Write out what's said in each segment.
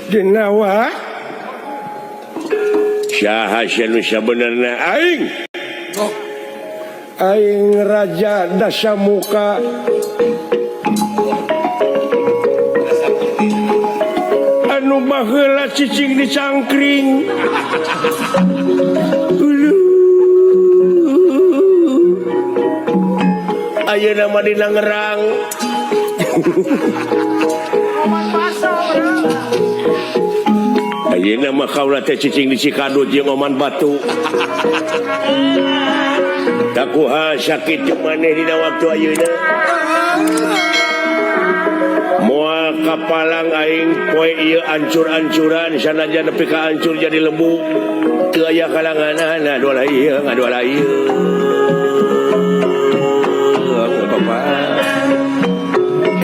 Jenawa Syah benerna aing Raja Dasamuka anu baheula cicing di cangkring ayeuna mah dina ngerang ayeuna mah kaula teh cicing di Cikadut jeung Oman Batu. Tak kuha sakit maneh dina waktu ayeuna. Moal kapalang aing poe ieu ancur-ancuran sanajan nepi ka ancur jadi lembu. Teu aya kalanganana doa ieu ngadoa ieu.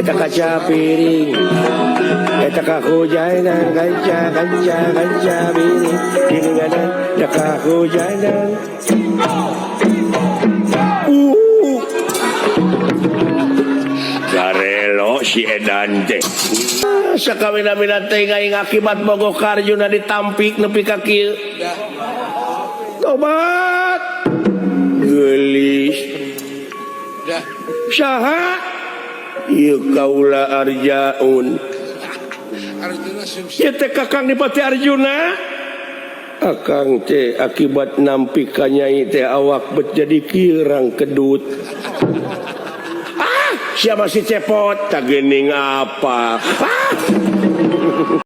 Eta kaca piring eta kahujanan kaca piring piringanan da kahujanan garelo si edan teh sakawina-wina teh aing akibat bogoh karjuna ditampik nepi ka kieu tobat geulis saha ieu kaula Arjaun ieu teh kakang Dipati Arjuna akang teh akibat nampi ka Nyai teh awak bet jadi kirang kedut siapa si cepot tak geuning apa